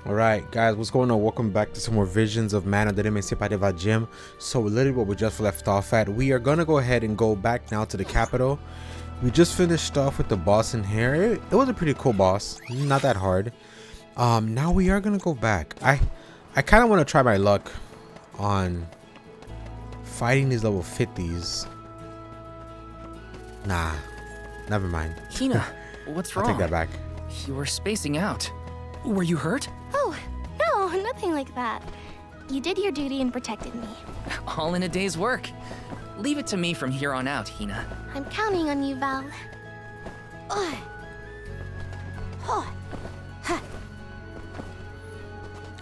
Alright guys, what's going on? Welcome back to some more Visions of Mana de Emancipativa Gym. So literally what we just left off at, we are gonna go ahead and go back now to the capital. We just finished off with the boss in here. It was a pretty cool boss, not that hard. Now we are gonna go back. I kind of want to try my luck on fighting these level 50s. Nah, never mind. HINNA, what's wrong? I'll take that back. You were spacing out. Were you hurt? Oh, no, nothing like that. You did your duty and protected me. All in a day's work. Leave it to me from here on out, HINNA. I'm counting on you, Val. I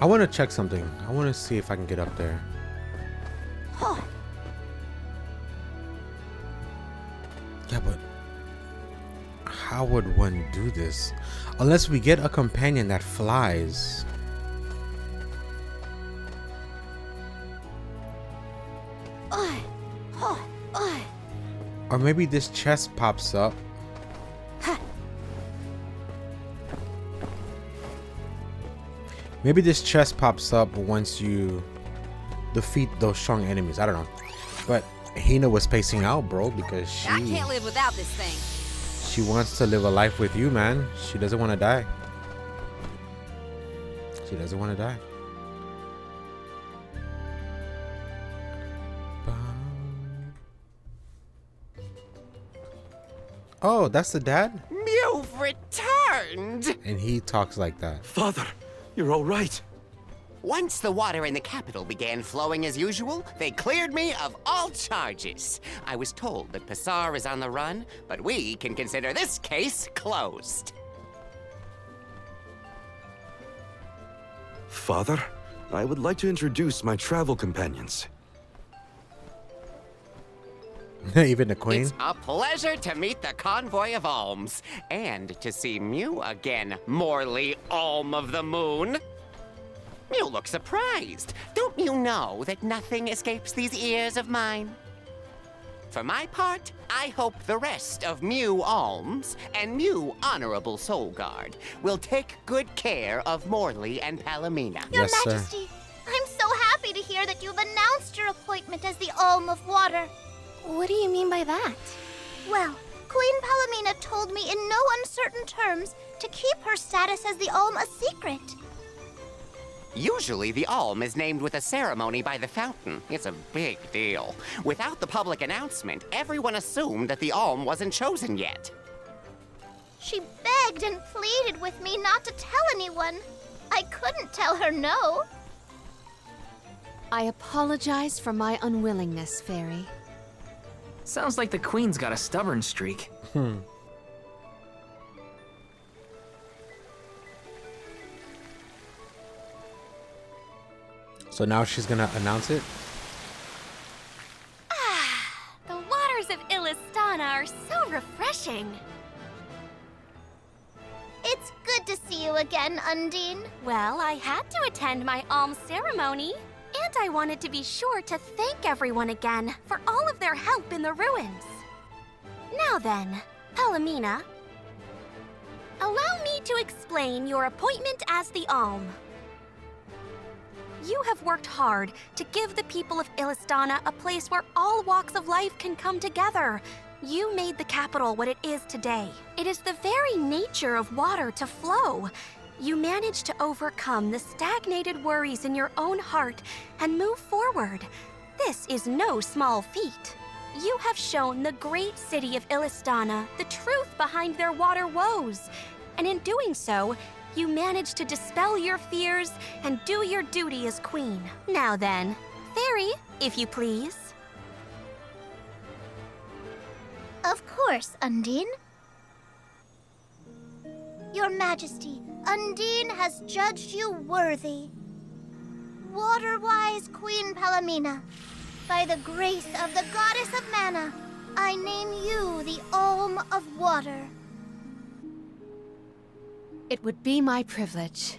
want to check something. I want to see if I can get up there. Yeah, but how would one do this? Unless we get a companion that flies. Or maybe this chest pops up. Maybe this chest pops up once you defeat those strong enemies. I don't know. But HINNA was spacing out, bro, because I can't live without this thing. she wants to live a life with you, man. She doesn't want to die. She doesn't want to die. Oh, that's the dad? You've returned! And he talks like that. Father, you're all right. Once the water in the capital began flowing as usual, they cleared me of all charges. I was told that Passar is on the run, but we can consider this case closed. Father, I would like to introduce my travel companions. Even the queen? It's a pleasure to meet the convoy of alms, and to see Mew again, Morley Alm of the Moon. You look surprised. Don't you know that nothing escapes these ears of mine? For my part, I hope the rest of Mew Alms and Mew Honorable Soul Guard will take good care of Morley and Palomina. Your Yes, sir. Majesty, I'm so happy to hear that you've announced your appointment as the Alm of Water. What do you mean by that? Well, Queen Palomina told me in no uncertain terms to keep her status as the Alm a secret. Usually, the Alm is named with a ceremony by the fountain. It's a big deal. Without the public announcement, everyone assumed that the Alm wasn't chosen yet. She begged and pleaded with me not to tell anyone. I couldn't tell her no. I apologize for my unwillingness, Fairy. Sounds like the queen's got a stubborn streak. So now she's gonna announce it? The waters of Illistana are so refreshing. It's good to see you again, Undine. Well, I had to attend my alms ceremony, and I wanted to be sure to thank everyone again for all of their help in the ruins. Now then, Palomina, allow me to explain your appointment as the Alm. You have worked hard to give the people of Illistana a place where all walks of life can come together. You made the capital what it is today. It is the very nature of water to flow. You managed to overcome the stagnated worries in your own heart and move forward. This is no small feat. You have shown the great city of Illistana the truth behind their water woes. And in doing so, you managed to dispel your fears and do your duty as queen. Now then, Fairy, if you please. Of course, Undine. Your Majesty, Undine has judged you worthy. Water-wise Queen Palomina, by the grace of the Goddess of Mana, I name you the Alm of Water. It would be my privilege.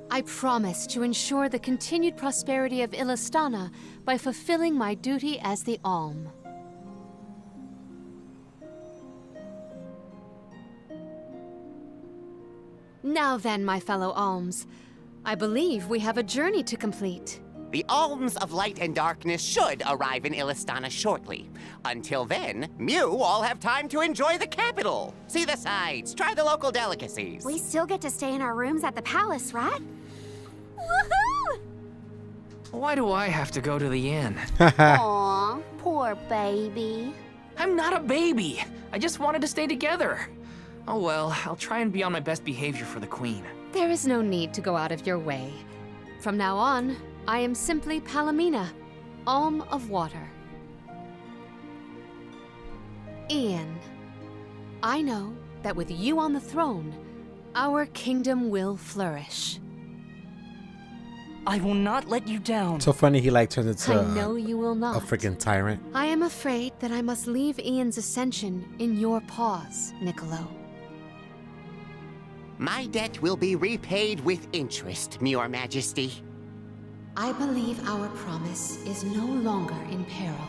I promise to ensure the continued prosperity of Illistana by fulfilling my duty as the Alm. Now then, my fellow alms, I believe we have a journey to complete. The alms of light and darkness should arrive in Illistana shortly. Until then, Mew all have time to enjoy the capital. See the sights, try the local delicacies. We still get to stay in our rooms at the palace, right? Woohoo! Why do I have to go to the inn? Aw, poor baby. I'm not a baby. I just wanted to stay together. Oh well, I'll try and be on my best behavior for the queen. There is no need to go out of your way. From now on, I am simply Palomina, Alm of Water. Ian, I know that with you on the throne, our kingdom will flourish. I will not let you down. So funny he like turns into I know you will a not. freaking tyrant. I am afraid that I must leave Ian's ascension in your paws, Niccolo. My debt will be repaid with interest, Your Majesty. I believe our promise is no longer in peril.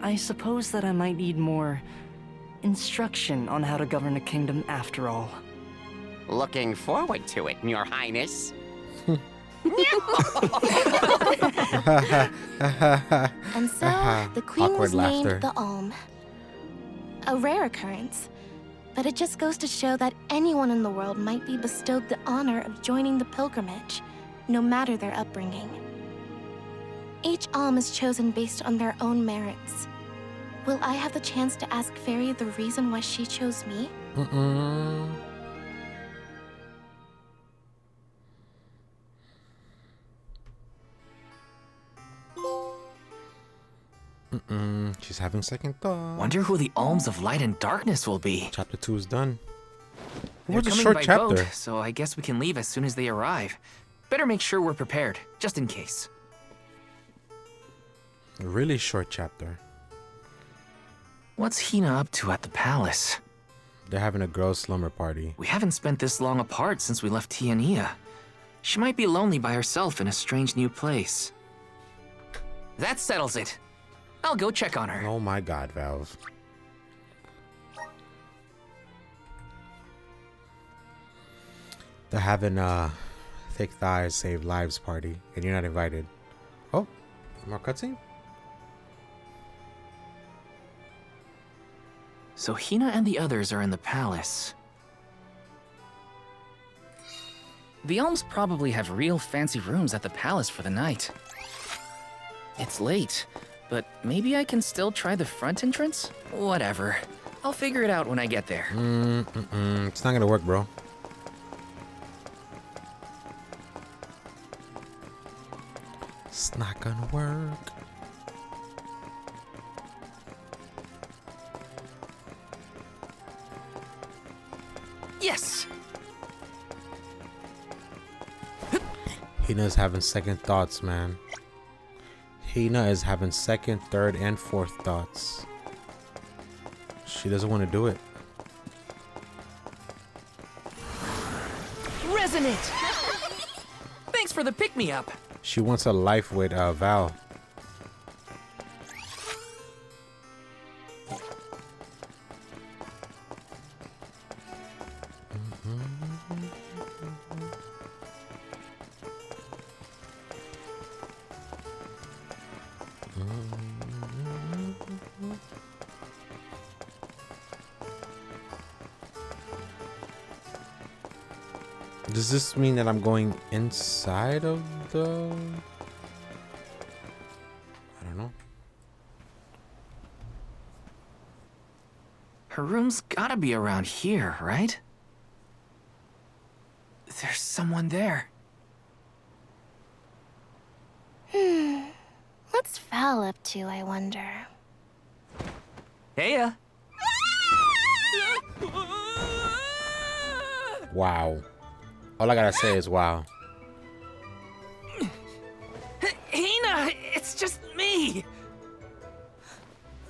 I suppose that I might need more instruction on how to govern a kingdom after all. Looking forward to it, Your Highness. And so, the queen Awkward was named laughter. the Alm. A rare occurrence, but it just goes to show that anyone in the world might be bestowed the honor of joining the pilgrimage, no matter their upbringing. Each Alm is chosen based on their own merits. Will I have the chance to ask Fairy the reason why she chose me? She's having second thoughts. Wonder who the alms of light and darkness will be. Chapter 2 is done. It They're was a coming short by chapter. boat, so I guess we can leave as soon as they arrive. Better make sure we're prepared, just in case. A really short chapter. What's HINNA up to at the palace? They're having a girls' slumber party. We haven't spent this long apart since we left Tiania. She might be lonely by herself in a strange new place. That settles it. I'll go check on her. Oh my god, Valve. They're having a thick thighs save lives party, and you're not invited. Oh, more cutscene? So HINNA and the others are in the palace. The Alms probably have real fancy rooms at the palace for the night. It's late, but maybe I can still try the front entrance? Whatever. I'll figure it out when I get there. It's not gonna work, bro. It's not gonna work. Yes! HINNA's having second thoughts, man. HINNA is having second, third, and fourth thoughts. She doesn't want to do it. Resonant! Thanks for the pick-me-up. She wants a life with Val. Does this mean that I'm going inside of the... I don't know. Her room's gotta be around here, right? There's someone there. What's Val up to, I wonder? Heya! Wow. All I gotta say is wow. HINNA! It's just me!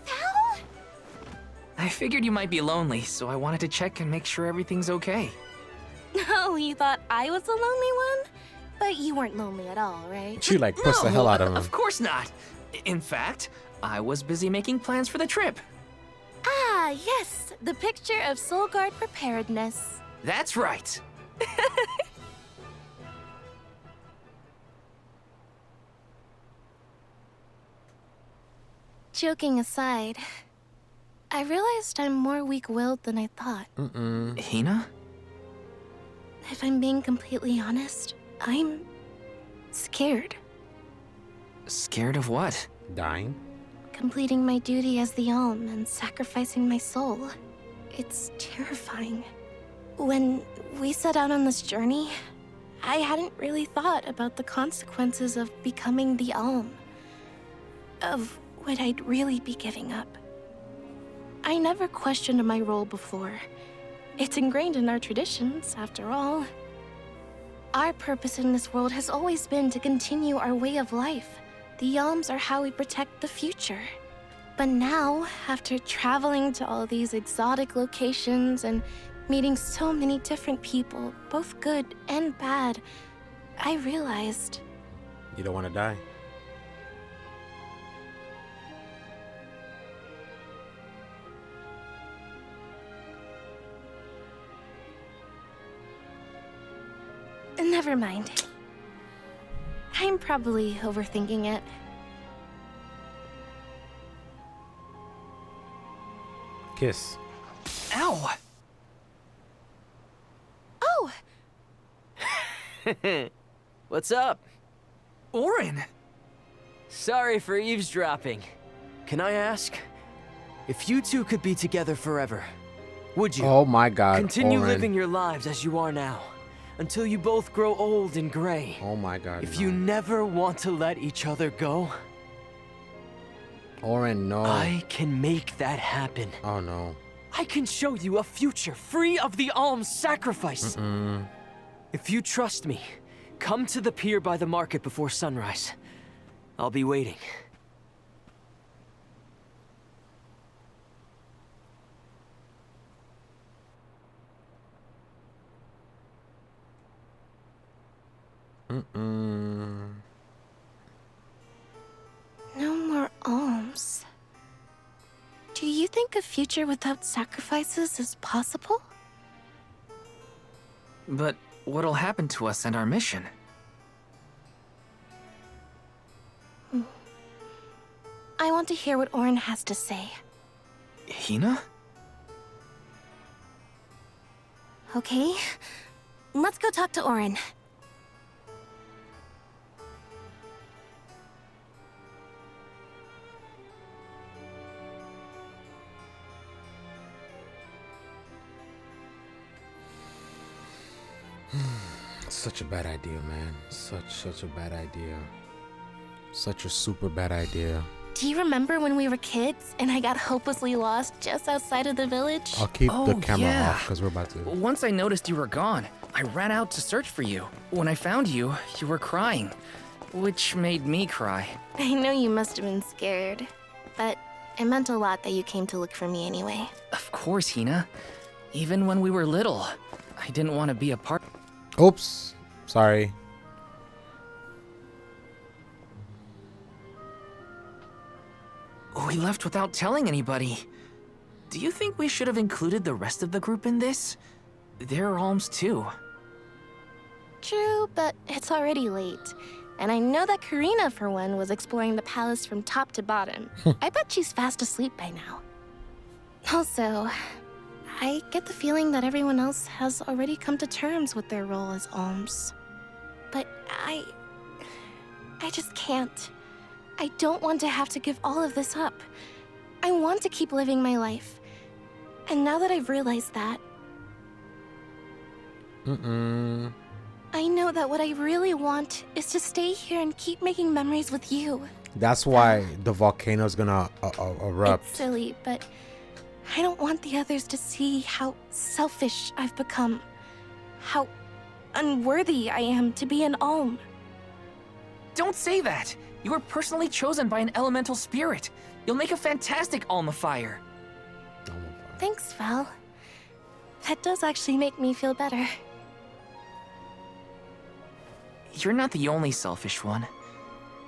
Val? I figured you might be lonely, so I wanted to check and make sure everything's okay. Oh, you thought I was the lonely one? But you weren't lonely at all, right? She like pushed the hell out of him. Of course not. In fact, I was busy making plans for the trip. Ah, Yes, the picture of Soul Guard preparedness. That's right. Joking aside, I realized I'm more weak-willed than I thought. HINNA? If I'm being completely honest, I'm scared. Scared of what? Dying? Completing my duty as the Alm and sacrificing my soul. It's terrifying. When we set out on this journey, I hadn't really thought about the consequences of becoming the Alm. Of what I'd really be giving up. I never questioned my role before. It's ingrained in our traditions, after all. Our purpose in this world has always been to continue our way of life. The Yalms are how we protect the future. But now, after traveling to all these exotic locations and meeting so many different people, both good and bad, I realized... You don't want to die. Never mind. I'm probably overthinking it. Kiss. Ow! Oh! What's up? Orin! Sorry for eavesdropping. Can I ask? If you two could be together forever, would you? Oh my god. Continue Orin. living your lives as you are now, until you both grow old and gray. Oh my god. If no. you never want to let each other go, Orin, no. I can make that happen. Oh no. I can show you a future free of the alms sacrifice. If you trust me, come to the pier by the market before sunrise. I'll be waiting. No more alms. Do you think a future without sacrifices is possible? But what'll happen to us and our mission? I want to hear what Orin has to say. HINNA? Okay, let's go talk to Orin. Such a bad idea, man. Such a bad idea. Such a super bad idea. Do you remember when we were kids and I got hopelessly lost just outside of the village? I'll keep the Oh, camera yeah. off because we're about to. Once I noticed you were gone, I ran out to search for you. When I found you, you were crying, which made me cry. I know you must have been scared, but it meant a lot that you came to look for me anyway. Of course, HINNA. Even when we were little, I didn't want to be a part. Oops. Sorry. We left without telling anybody. Do you think we should have included the rest of the group in this? They're alms too. True, but it's already late. And I know that Karina, for one, was exploring the palace from top to bottom. I bet she's fast asleep by now. Also, I get the feeling that everyone else has already come to terms with their role as alms. But I just can't. I don't want to have to give all of this up. I want to keep living my life. And now that I've realized that, I know that what I really want is to stay here and keep making memories with you. That's why the volcano's gonna erupt. It's silly, but I don't want the others to see how selfish I've become. How unworthy I am to be an alm. Don't say that! You were personally chosen by an elemental spirit. You'll make a fantastic Alma Fire. Thanks, Val. That does actually make me feel better. You're not the only selfish one.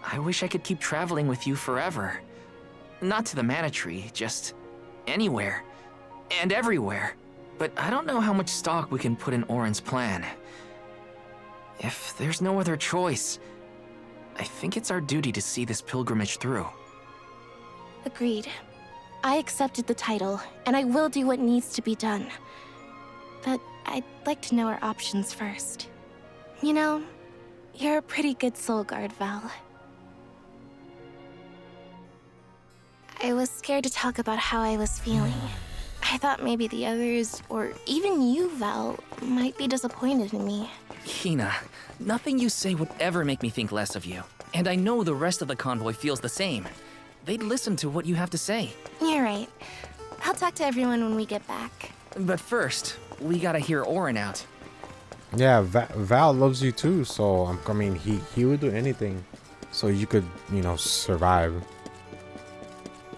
I wish I could keep traveling with you forever. Not to the Mana Tree, just anywhere. and everywhere. But I don't know how much stock we can put in Orin's plan. If there's no other choice, I think it's our duty to see this pilgrimage through. Agreed. I accepted the title, and I will do what needs to be done. But I'd like to know our options first. You know, you're a pretty good soul guard, Val. I was scared to talk about how I was feeling. I thought maybe the others, or even you, Val, might be disappointed in me. HINNA, nothing you say would ever make me think less of you. And I know the rest of the convoy feels the same. They'd listen to what you have to say. You're right. I'll talk to everyone when we get back. But first, we gotta hear Orin out. Yeah, Val loves you too, so I mean, he would do anything so you could, you know, survive.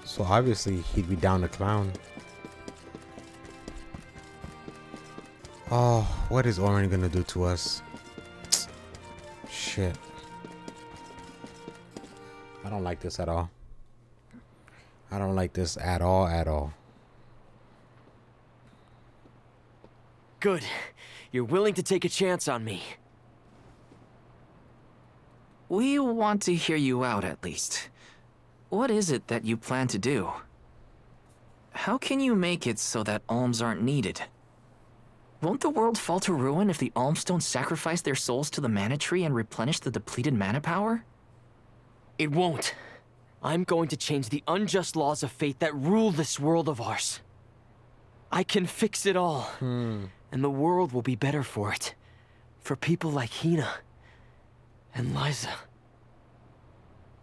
So obviously he'd be down to clown. Oh, what is Orin gonna do to us? Shit. I don't like this at all. I don't like this at all, at all. Good. You're willing to take a chance on me. We want to hear you out at least. What is it that you plan to do? How can you make it so that alms aren't needed? Won't the world fall to ruin if the alms don't sacrifice their souls to the mana tree and replenish the depleted mana power? It won't. I'm going to change the unjust laws of fate that rule this world of ours. I can fix it all. And the world will be better for it. For people like HINNA and Liza.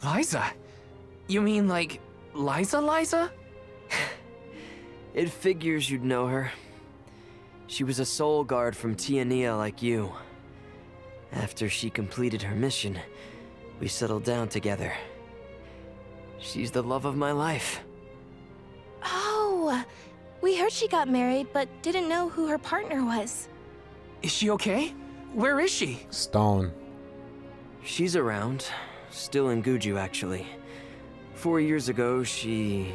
Liza? You mean like Liza? It figures you'd know her. She was a soul guard from Tiania like you. After she completed her mission, we settled down together. She's the love of my life. Oh, we heard she got married, but didn't know who her partner was. Is she okay? Where is she? Stone. She's around. Still in Guju, actually. 4 years ago, she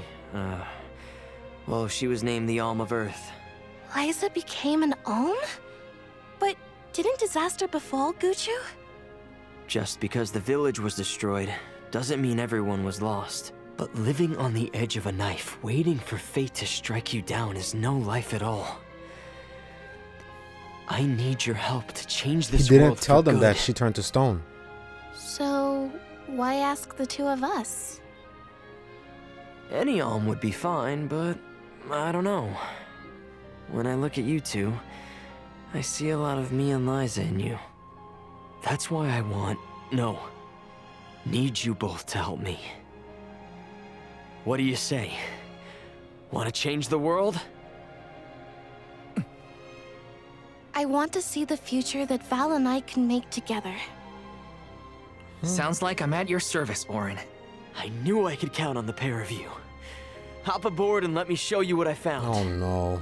was named the Alm of Earth. Liza became an alm? But didn't disaster befall Guju? Just because the village was destroyed doesn't mean everyone was lost. But living on the edge of a knife, waiting for fate to strike you down is no life at all. I need your help to change this world. He didn't tell them that she turned to stone. So, why ask the two of us? Any alm would be fine, but I don't know. When I look at you two, I see a lot of me and Liza in you. That's why I need you both to help me. What do you say? Want to change the world? I want to see the future that Val and I can make together. Sounds like I'm at your service, Orin. I knew I could count on the pair of you. Hop aboard and let me show you what I found. Oh no.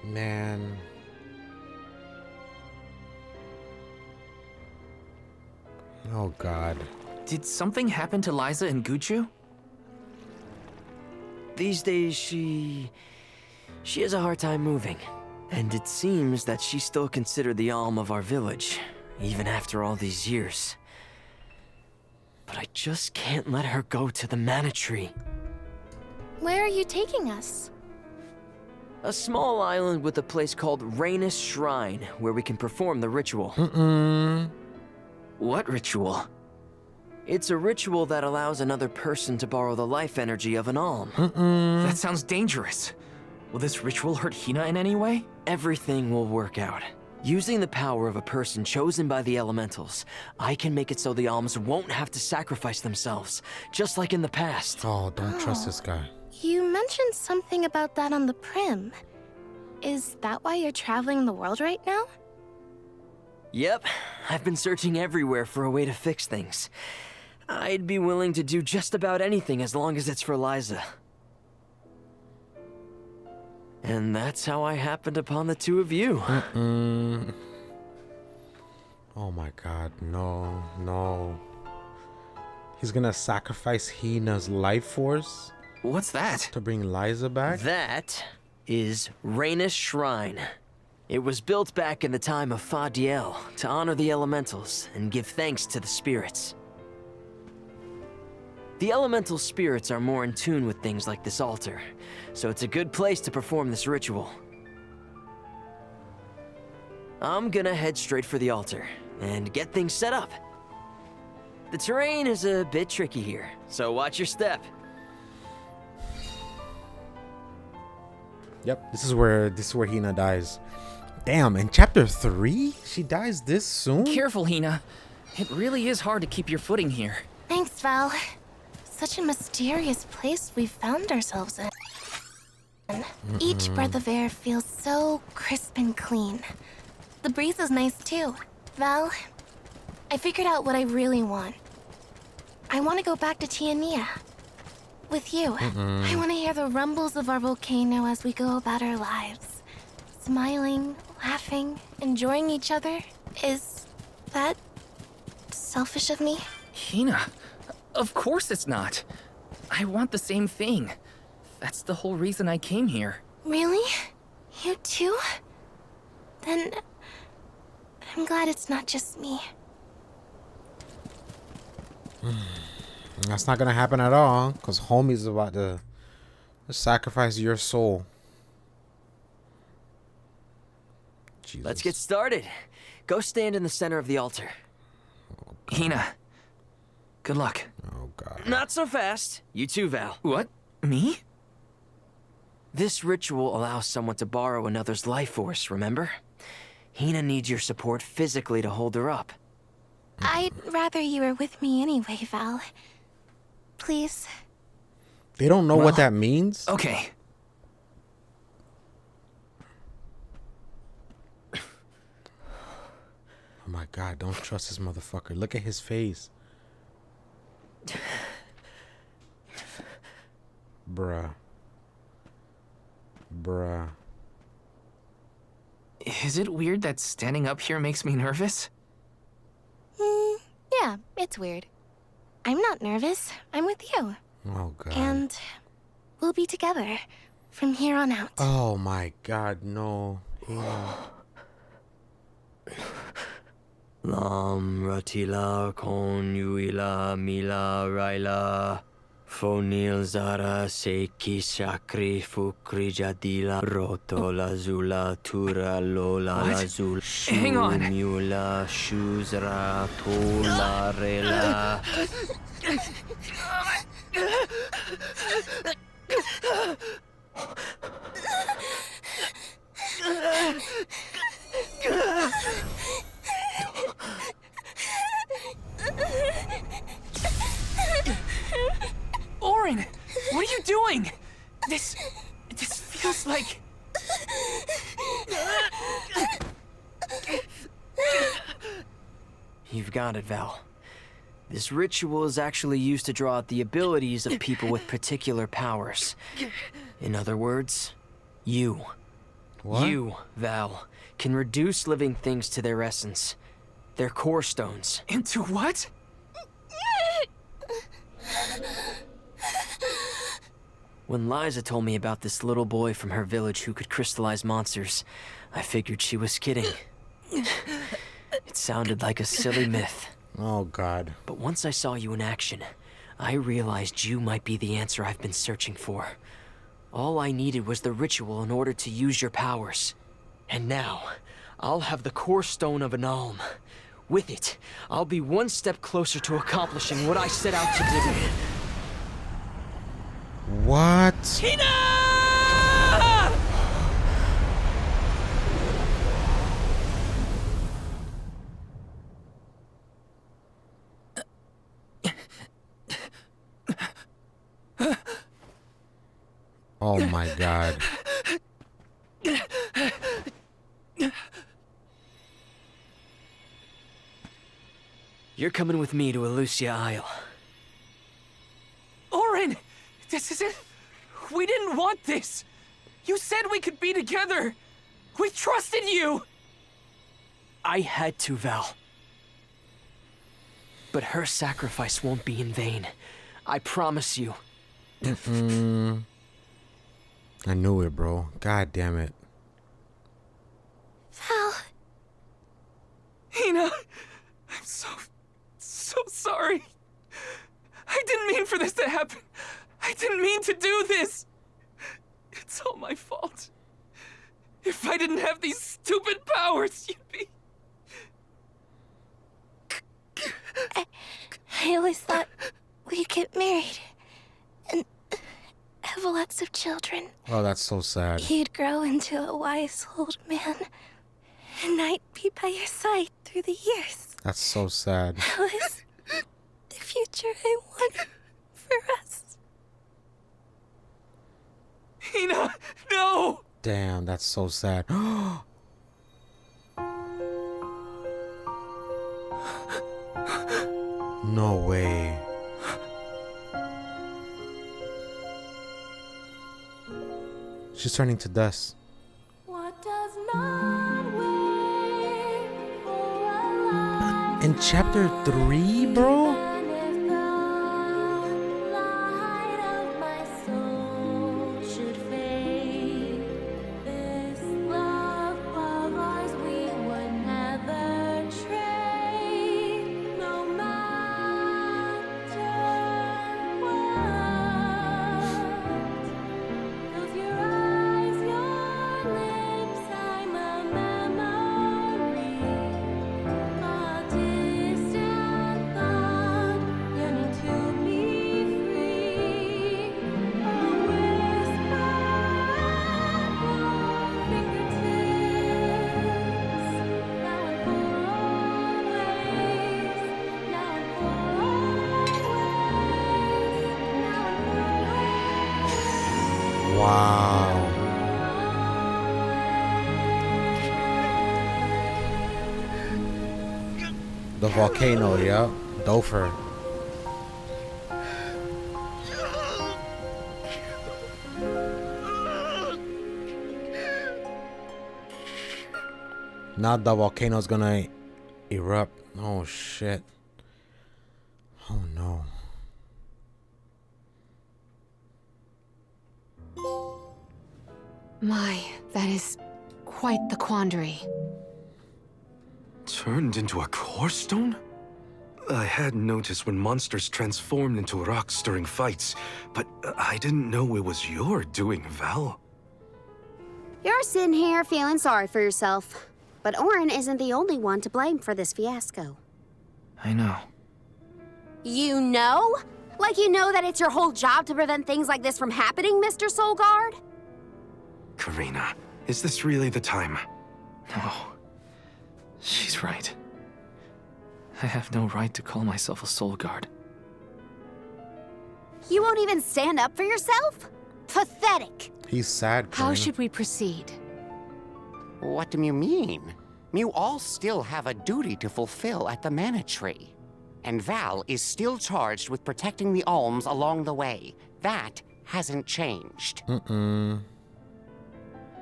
Man. Oh god. Did something happen to Liza and Guju? These days, she has a hard time moving. And it seems that she's still considered the alm of our village, even after all these years. But I just can't let her go to the mana tree. Where are you taking us? A small island with a place called Rhaenus Shrine, where we can perform the ritual. What ritual? It's a ritual that allows another person to borrow the life energy of an alm. That sounds dangerous. Will this ritual hurt HINNA in any way? Everything will work out. Using the power of a person chosen by the elementals, I can make it so the alms won't have to sacrifice themselves, just like in the past. Oh, don't trust this guy. You mentioned something about that on the Prim. Is that why you're traveling the world right now? Yep, I've been searching everywhere for a way to fix things. I'd be willing to do just about anything as long as it's for Liza. And that's how I happened upon the two of you. Oh my god, no. He's gonna sacrifice HINNA's life force? What's that? To bring Liza back? That is Rhaenys Shrine. It was built back in the time of Fadiel to honor the elementals and give thanks to the spirits. The elemental spirits are more in tune with things like this altar, so it's a good place to perform this ritual. I'm gonna head straight for the altar and get things set up. The terrain is a bit tricky here, so watch your step. Yep, this is where HINNA dies. Damn, in chapter 3? She dies this soon? Careful, HINNA. It really is hard to keep your footing here. Thanks, Val. Such a mysterious place we found ourselves in. Each breath of air feels so crisp and clean. The breeze is nice too. Val, I figured out what I really want. I want to go back to Tiania. With you. I want to hear the rumbles of our volcano as we go about our lives. Smiling, laughing, enjoying each other. Is that selfish of me? HINNA, of course it's not. I want the same thing. That's the whole reason I came here. Really? You too? Then I'm glad it's not just me. That's not gonna happen at all, because homie's about to sacrifice your soul. Jesus. Let's get started. Go stand in the center of the altar. HINNA, good luck. Oh, God. Not so fast. You too, Val. What? Me? This ritual allows someone to borrow another's life force, remember? HINNA needs your support physically to hold her up. I'd rather you were with me anyway, Val. Please. They don't know Well, what that means? Okay. Oh my God, don't trust this motherfucker. Look at his face. Bruh. Bruh. Is it weird that standing up here makes me nervous? Yeah, it's weird. I'm not nervous. I'm with you. Oh God. And we'll be together from here on out. Oh my God, no. Lam ratila kon yuila mila raila fonil zara seki shakri fukri jadila roto lazula tura lola What? lazul Hang on. mula shuzra tola rela. Orin, what are you doing? This feels like... You've got it, Val. This ritual is actually used to draw out the abilities of people with particular powers. In other words, you. What? You, Val, can reduce living things to their essence. Their core stones. Into what? When Liza told me about this little boy from her village who could crystallize monsters, I figured she was kidding. It sounded like a silly myth. Oh God. But once I saw you in action, I realized you might be the answer I've been searching for. All I needed was the ritual in order to use your powers. And now, I'll have the core stone of an alm. With it, I'll be one step closer to accomplishing what I set out to do. What? HINNA! Oh my God. You're coming with me to Elusia Isle. Orin, this isn't... We didn't want this. You said we could be together. We trusted you. I had to, Val. But her sacrifice won't be in vain. I promise you. I knew it, bro. God damn it. Val. HINNA, I'm so sorry. I didn't mean for this to happen. I didn't mean to do this. It's all my fault. If I didn't have these stupid powers, you'd be... I always thought we'd get married and have lots of children. Oh, that's so sad. You'd grow into a wise old man, and I'd be by your side through the years. That's so sad. That was the future I wanted for us. HINNA, no! Damn, that's so sad. No way. She's turning to dust. In chapter 3, bro? Wow. The volcano, yeah. Dofer. Now the volcano's gonna erupt. Oh shit. Oh no. My, that is quite the quandary. Turned into a core stone? I had noticed when monsters transformed into rocks during fights, but I didn't know it was your doing, Val. You're sitting here feeling sorry for yourself. But Orin isn't the only one to blame for this fiasco. I know. You know? Like you know that it's your whole job to prevent things like this from happening, Mr. Soulguard? Karina, is this really the time? No. She's right. I have no right to call myself a soul guard. You won't even stand up for yourself? Pathetic. He's sad, Karina. How should we proceed? What do you mean? You all still have a duty to fulfill at the Mana Tree. And Val is still charged with protecting the alms along the way. That hasn't changed.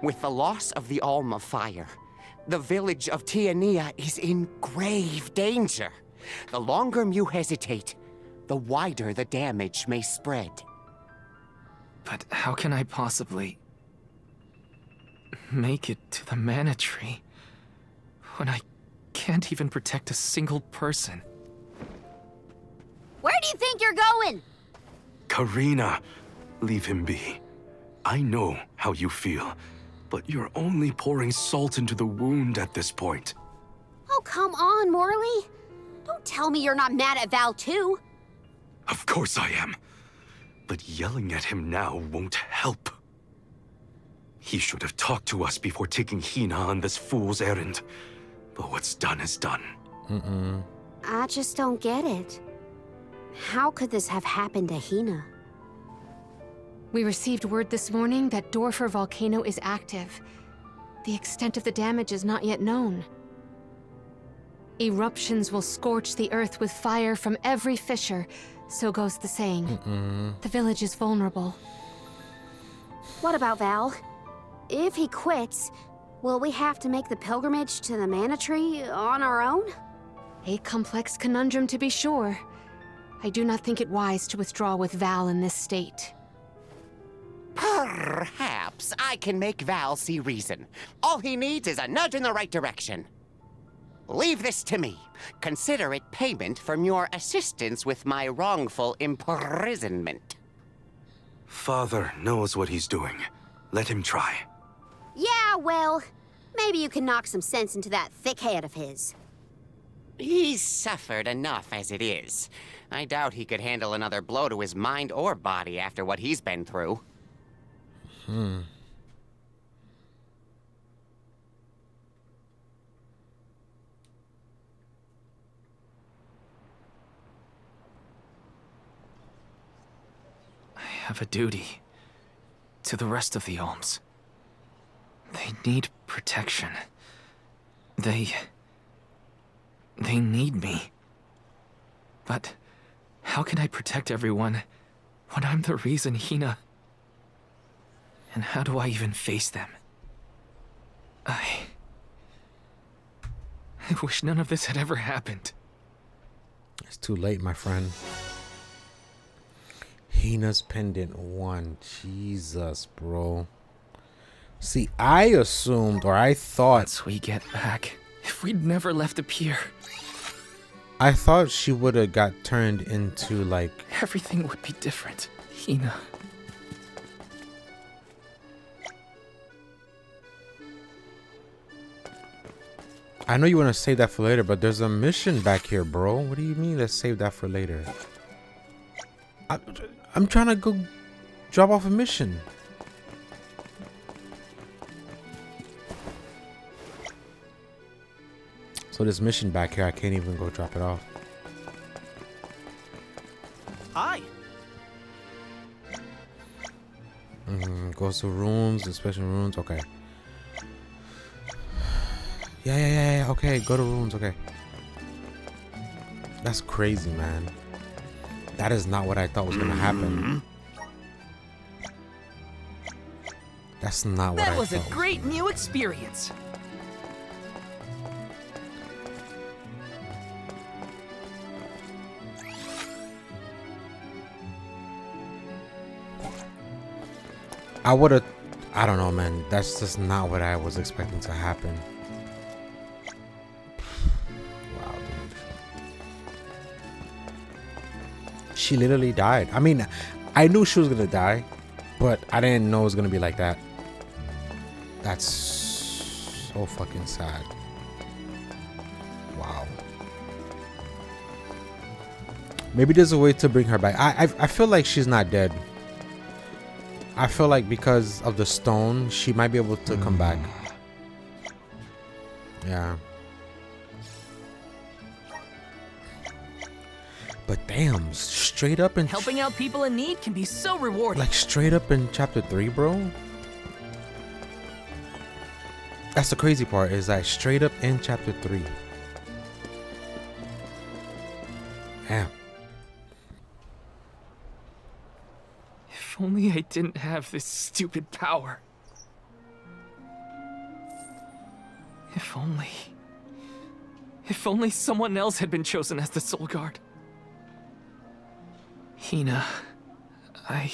With the loss of the Alm of Fire, the village of Tiania is in grave danger. The longer you hesitate, the wider the damage may spread. But how can I possibly make it to the Mana Tree when I can't even protect a single person? Where do you think you're going? Karina, leave him be. I know how you feel, but you're only pouring salt into the wound at this point. Oh, come on, Morley. Don't tell me you're not mad at Val, too. Of course I am. But yelling at him now won't help. He should have talked to us before taking HINNA on this fool's errand. But what's done is done. I just don't get it. How could this have happened to HINNA? We received word this morning that Dorfer Volcano is active. The extent of the damage is not yet known. Eruptions will scorch the earth with fire from every fissure, so goes the saying. The village is vulnerable. What about Val? If he quits, will we have to make the pilgrimage to the Mana Tree on our own? A complex conundrum to be sure. I do not think it wise to withdraw with Val in this state. Perhaps I can make Val see reason. All he needs is a nudge in the right direction. Leave this to me. Consider it payment from your assistance with my wrongful imprisonment. Father knows what he's doing. Let him try. Yeah, well, maybe you can knock some sense into that thick head of his. He's suffered enough as it is. I doubt he could handle another blow to his mind or body after what he's been through. I have a duty to the rest of the Olms. They need protection. They need me. But how can I protect everyone when I'm the reason HINNA... And how do I even face them? I wish none of this had ever happened. It's too late, my friend. HINNA's pendant 1. Jesus, bro. See, I assumed, or I thought... Once we get back, if we'd never left the pier... I thought she would have got turned into, like... Everything would be different, HINNA. I know you want to save that for later, but there's a mission back here, bro. What do you mean let's save that for later? I'm trying to go drop off a mission. So this mission back here, I can't even go drop it off. Hi. Goes to runes, the special runes. Okay. Yeah. Okay, go to runes. Okay. That's crazy, man. That is not what I thought was gonna happen. That's not what I thought. That was a great new experience. I would have, I don't know, man. That's just not what I was expecting to happen. Wow, dude. She literally died. I mean, I knew she was gonna die, but I didn't know it was gonna be like that. That's so fucking sad. Wow. Maybe there's a way to bring her back. I feel like she's not dead. I feel like because of the stone, she might be able to come back. Yeah. But damn, straight up in... Helping out people in need can be so rewarding. Like straight up in chapter 3, bro. That's the crazy part, is that straight up in chapter 3. Damn. If only I didn't have this stupid power. If only someone else had been chosen as the Soul Guard. HINNA, I'm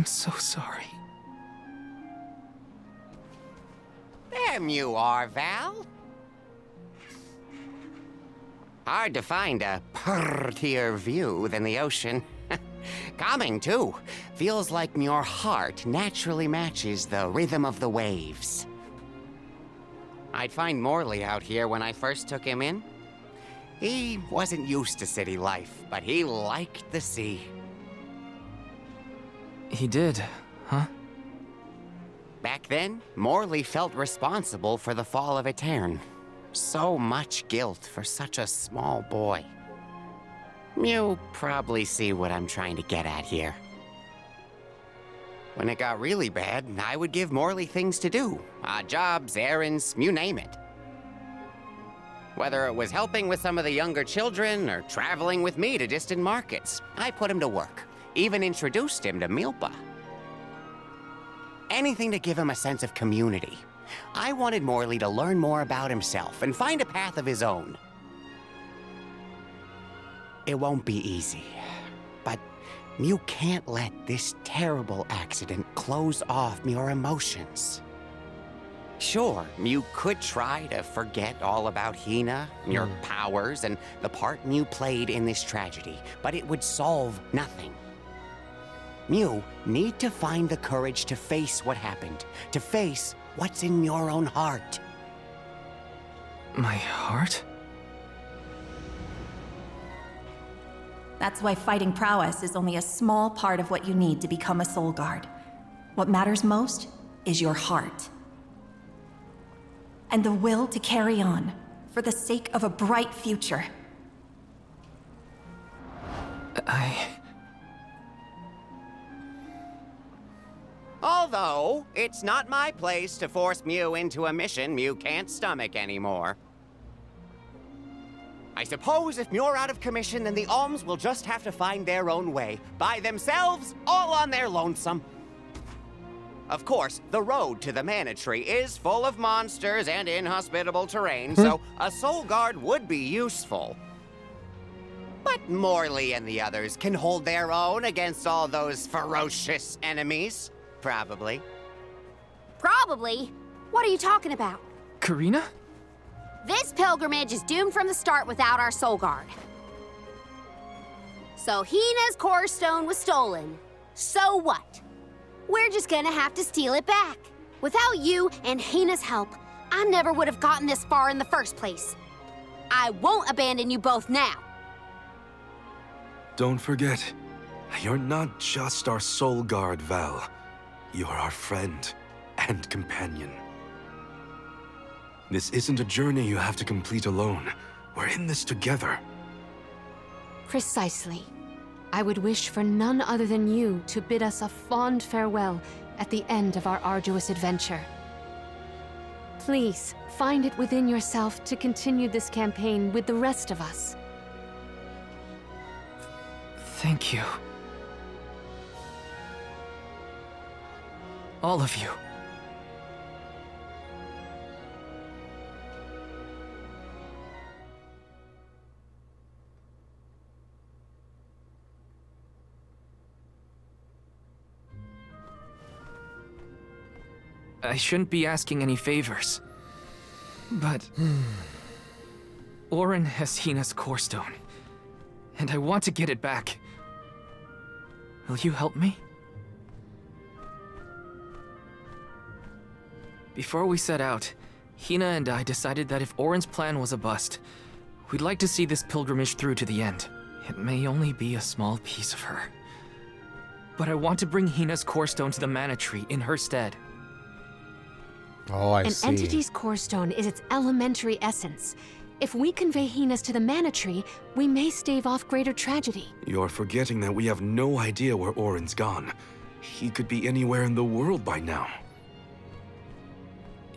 so sorry. There you are, Val. Hard to find a prettier view than the ocean. Calming, too. Feels like your heart naturally matches the rhythm of the waves. I'd find Morley out here when I first took him in. He wasn't used to city life, but he liked the sea. He did, huh? Back then, Morley felt responsible for the fall of Etern. So much guilt for such a small boy. You probably see what I'm trying to get at here. When it got really bad, I would give Morley things to do. Odd jobs, errands, you name it. Whether it was helping with some of the younger children or traveling with me to distant markets, I put him to work. Even introduced him to Milpa. Anything to give him a sense of community. I wanted Morley to learn more about himself and find a path of his own. It won't be easy, but You can't let this terrible accident close off your emotions. Sure, you could try to forget all about HINNA, your powers, and the part you played in this tragedy, but it would solve nothing. You need to find the courage to face what happened, to face what's in your own heart. My heart? That's why fighting prowess is only a small part of what you need to become a soul guard. What matters most is your heart. And the will to carry on, for the sake of a bright future. Although, it's not my place to force Mew into a mission Mew can't stomach anymore. I suppose if Mew're out of commission, then the Alms will just have to find their own way, by themselves, all on their lonesome. Of course, the road to the Mana Tree is full of monsters and inhospitable terrain, so a Soul Guard would be useful. But Morley and the others can hold their own against all those ferocious enemies. Probably. Probably? What are you talking about? Karina? This pilgrimage is doomed from the start without our soul guard. So HINNA's core stone was stolen. So what? We're just gonna have to steal it back. Without you and HINNA's help, I never would have gotten this far in the first place. I won't abandon you both now. Don't forget, you're not just our soul guard, Val. You're our friend and companion. This isn't a journey you have to complete alone. We're in this together. Precisely. I would wish for none other than you to bid us a fond farewell at the end of our arduous adventure. Please, find it within yourself to continue this campaign with the rest of us. Thank you. All of you. I shouldn't be asking any favors, but Auron has HINNA's core stone, and I want to get it back. Will you help me? Before we set out, HINNA and I decided that if Auron's plan was a bust, we'd like to see this pilgrimage through to the end. It may only be a small piece of her, but I want to bring HINNA's core stone to the Mana Tree in her stead. Oh, I see. An entity's core stone is its elementary essence. If we convey HINNA's to the Mana Tree, we may stave off greater tragedy. You're forgetting that we have no idea where Auron's gone. He could be anywhere in the world by now.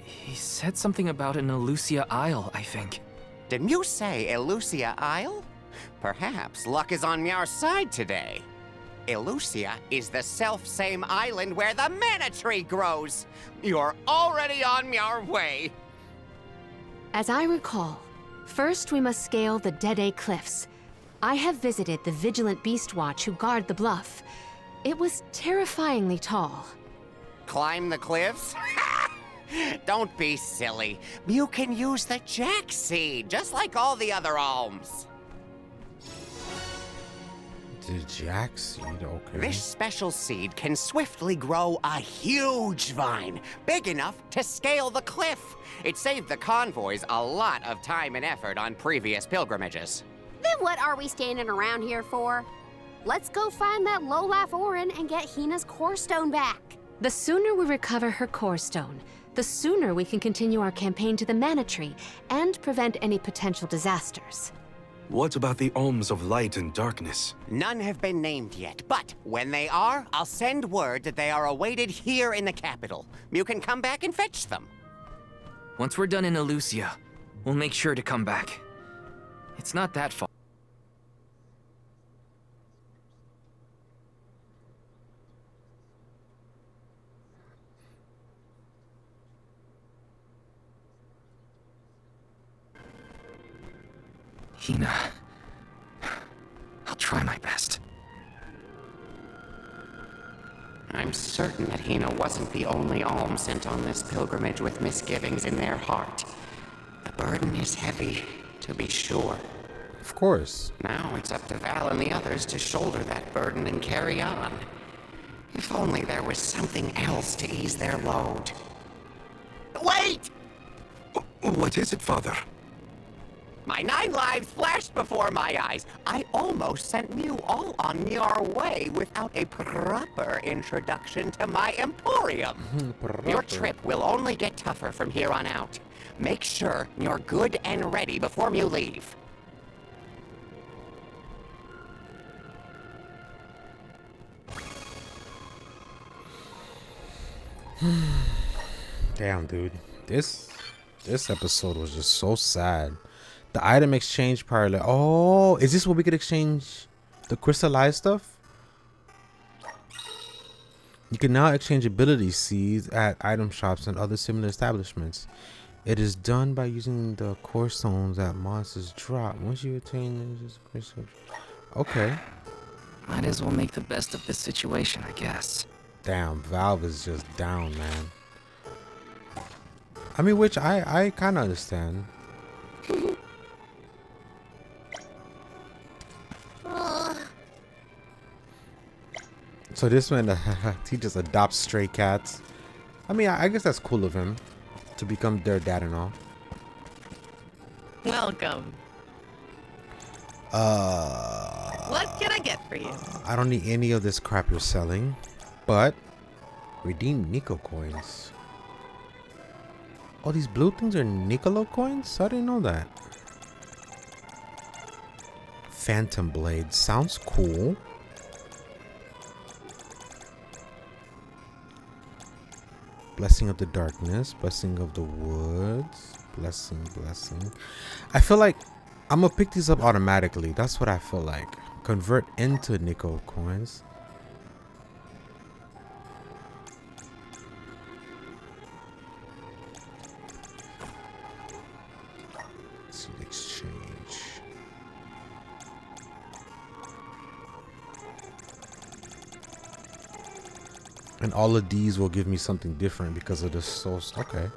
He said something about an Elusia Isle, I think. Did Mew say Elusia Isle? Perhaps luck is on our side today. Elusia is the self-same island where the Mana Tree grows. You're already on your way. As I recall, first we must scale the Dede Cliffs. I have visited the Vigilant Beast Watch who guard the bluff. It was terrifyingly tall. Climb the cliffs? Don't be silly. You can use the Jack Seed, just like all the other alms. The Jack Seed, okay. This special seed can swiftly grow a huge vine, big enough to scale the cliff. It saved the convoys a lot of time and effort on previous pilgrimages. Then what are we standing around here for? Let's go find that low-life Auron and get HINNA's core stone back. The sooner we recover her core stone, the sooner we can continue our campaign to the Mana Tree and prevent any potential disasters. What about the Alms of Light and Darkness? None have been named yet, but when they are, I'll send word that they are awaited here in the capital. You can come back and fetch them. Once we're done in Elusia, we'll make sure to come back. It's not that far. HINNA. I'll try my best. I'm certain that HINNA wasn't the only alm sent on this pilgrimage with misgivings in their heart. The burden is heavy, to be sure. Of course. Now it's up to Val and the others to shoulder that burden and carry on. If only there was something else to ease their load. Wait! What is it, Father? My 9 lives flashed before my eyes. I almost sent you all on your way without a proper introduction to my emporium. Your trip will only get tougher from here on out. Make sure you're good and ready before you leave. Damn, dude. This episode was just so sad. The item exchange parlor. Oh, is this where we could exchange the crystallized stuff? You can now exchange ability seeds at item shops and other similar establishments. It is done by using the core stones that monsters drop. Once you attain this crystal. Okay. Might as well make the best of this situation, I guess. Damn, Valve is just down, man. I mean, which I kind of understand. So this man, he just adopts stray cats. I mean, I guess that's cool of him to become their dad and all. Welcome. What can I get for you? I don't need any of this crap you're selling, but redeem Nico coins. Oh, these blue things are Nicolo coins? I didn't know that. Phantom Blade sounds cool. Blessing of the Darkness, Blessing of the Woods, Blessing. I feel like I'm gonna pick these up automatically. That's what I feel like. Convert into Nico coins. Let's see the exchange. And all of these will give me something different because of the source. Okay.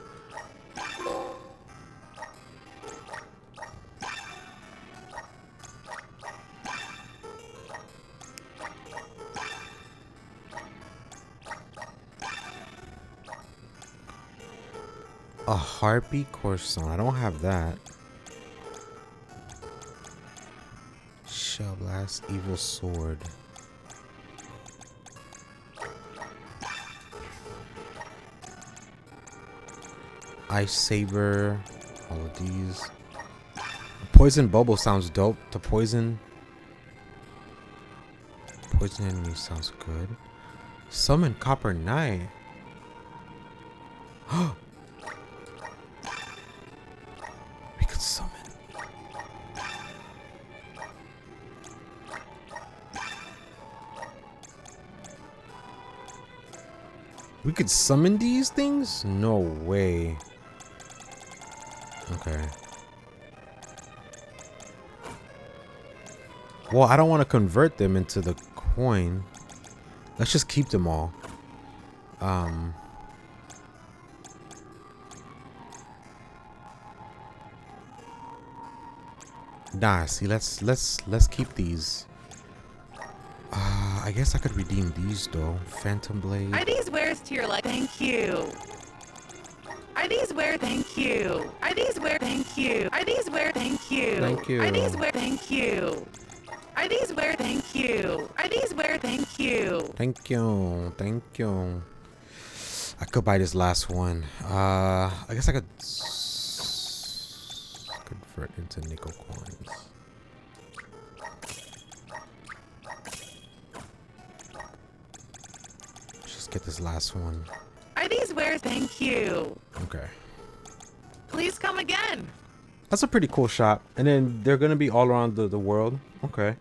A harpy core stone. I don't have that. Shell blast, evil sword. Ice saber. All of these. Poison bubble sounds dope. The poison enemy sounds good. Summon copper knight. We could summon. We could summon these things? No way. Okay. Well, I don't want to convert them into the coin. Let's just keep them all. Nah, see, let's keep these. I guess I could redeem these though. Phantom Blade. Are these wares to your liking? Thank you. Are these where? Thank you. Are these where? Thank you. Are these where? Thank you. Thank you. Are these where? Thank you. Are these where? Thank you. Are these where? Thank you. Thank you. Thank you. I could buy this last one. I guess I could convert into nickel coins. Just get this last one. Are these where? Thank you. Okay. Please come again. That's a pretty cool shop. And then they're gonna be all around the world. Okay.